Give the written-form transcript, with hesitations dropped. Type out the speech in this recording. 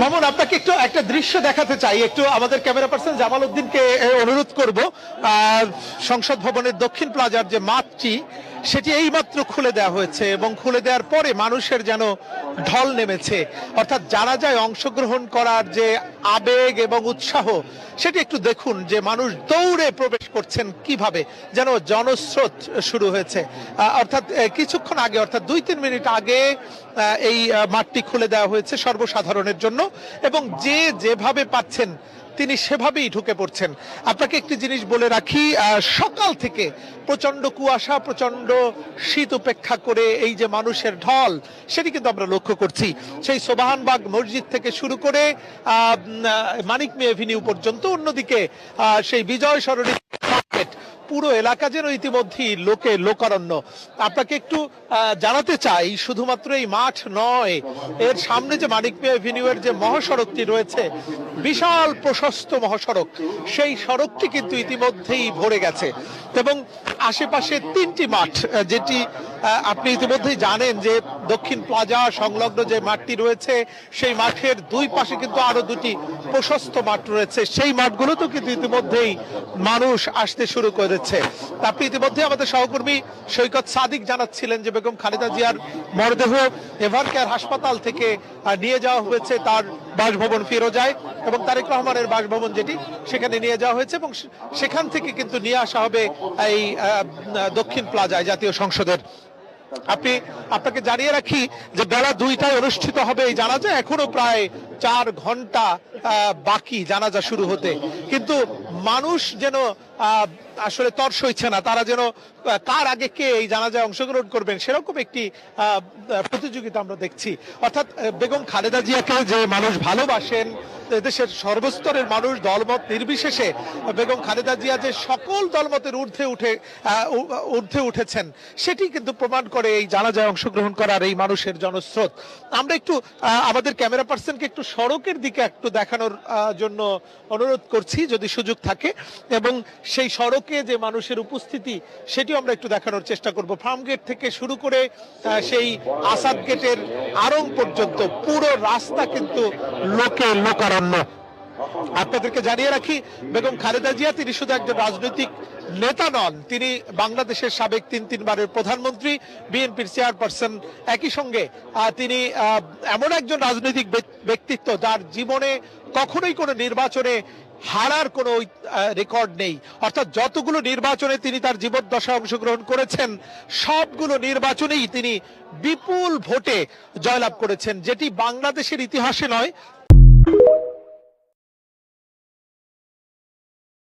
মামুন, আপনাকে একটু একটা দৃশ্য দেখাতে চাই, একটু আমাদের ক্যামেরা পার্সন জামাল উদ্দিনকে অনুরোধ করব। সংসদ ভবনের দক্ষিণ প্লাজার যে মাঠটি, সেটি এইমাত্র খুলে দেওয়া হয়েছে এবং খুলে দেওয়ার পরে মানুষের যেন ঢল নেমেছে। অর্থাৎ জানাজায় অংশগ্রহণ করার যে আবেগ এবং উৎসাহ, সেটি একটু দেখুন যে মানুষ দৌড়ে প্রবেশ করছেন কিভাবে, যেন জনস্রোত শুরু হয়েছে। অর্থাৎ কিছুক্ষণ আগে, অর্থাৎ 2-3 মিনিট আগে এই মাঠটি খুলে দেওয়া হয়েছে সর্বসাধারণের জন্য এবং যে যেভাবে পাচ্ছেন তিনি সেভাবেই ঢুকে পড়ছেন। আপনাকে একটি জিনিস বলে রাখি, সকাল থেকে প্রচন্ড কুয়াশা, প্রচন্ড শীত উপেক্ষা করে এই যে মানুষের ঢল, সেটি কিন্তু আমরা লক্ষ্য করছি। সেই সোবাহানবাগ মসজিদ থেকে শুরু করে মানিক মে এভিনিউ পর্যন্ত, অন্যদিকে সেই বিজয় সরণি মার্কেট, পুরো এলাকা যেন ইতিমধ্যেই লোকে লোকারণ্য। আপনাকে একটু জানাতে চাই, শুধুমাত্র এই মাঠ নয়, এর সামনে যে মানিক মে এভিনিউ এর যে মহাসড়কটি রয়েছে, বিশাল প্রশস্ত মহাসড়ক, সেই সড়কটি কিন্তু ইতিমধ্যেই ভরে গেছে এবং আশেপাশে 3টি মাঠ, যেটি আপনি ইতিমধ্যেই জানেন যে দক্ষিণ প্লাজা সংলগ্ন যে মাঠটি রয়েছে, সেই মাঠের দুই পাশে কিন্তু আরো 2টি প্রশস্ত মাঠ রয়েছে। সেই মাঠগুলোতেও কিন্তু ইতিমধ্যেই মানুষ আসতে শুরু করেছে। আপনি ইতিমধ্যে আমাদের সহকর্মী সৈকত সাদিক জানাচ্ছিলেন যে বেগম খালেদা জিয়ার মরদেহ এভারকেয়ার হাসপাতাল থেকে নিয়ে যাওয়া হয়েছে তার বাসভবন ফিরোজায়, এবং তারেক রহমানের বাসভবন যেটি, সেখানে নিয়ে যাওয়া হয়েছে এবং সেখান থেকে কিন্তু নিয়ে আসা হবে এই দক্ষিণ প্লাজায় জাতীয় সংসদের। আপনাকে জানিয়ে রাখি যে বেলা 2টায় অনুষ্ঠিত হবে এই জানাজা। এখনো প্রায় 4 ঘন্টা বাকি জানাজা শুরু হতে, কিন্তু মানুষ যেন আসলে তর সইছে না। তারা যেন কার আগে কে এই জানাজায় অংশগ্রহণ করবেন, সেরকম একটি প্রতিযোগিতা আমরা দেখছি। অর্থাৎ বেগম খালেদা জিয়াকে যে মানুষ ভালোবাসেন, দেশের সর্বস্তরের মানুষ দলমত নির্বিশেষে বেগম খালেদা জিয়া যে সকল দলমতের ঊর্ধ্বে উঠেছেন, সেটি কিন্তু প্রমাণ করে এই জানাজায় অংশগ্রহণ করার এই মানুষের জনস্রোত। আমরা একটু আমাদের ক্যামেরা পার্সনকে একটু সড়কের দিকে একটু দেখানোর জন্য অনুরোধ করছি, যদি সুযোগ থাকে, এবং সেই সড়কে যে মানুষের উপস্থিতি, সেটিও আমরা একটু দেখানোর চেষ্টা করব। ফার্ম গেট থেকে শুরু করে সেই আসাদ গেটের আড়ং পর্যন্ত পুরো রাস্তা কিন্তু লোকে লোকারণ্য। আপনাদেরকে জানিয়ে রাখি, বেগম খালেদা জিয়া তিনি শুধু একজন রাজনৈতিক নেতা নন, তিনি বাংলাদেশের সাবেক 3 বারের প্রধানমন্ত্রী, বিএনপির চেয়ারপারসন। একই সঙ্গে তিনি এমন একজন রাজনৈতিক ব্যক্তিত্ব যার জীবনে কখনোই কোনো নির্বাচনে হারার কোনো রেকর্ড নেই। অর্থাৎ যতগুলো নির্বাচনে তিনি তার জীবদ্দশায় অংশগ্রহণ করেছেন, সবগুলো নির্বাচনেই তিনি বিপুল ভোটে জয়লাভ করেছেন, যেটি বাংলাদেশের ইতিহাসে নয়,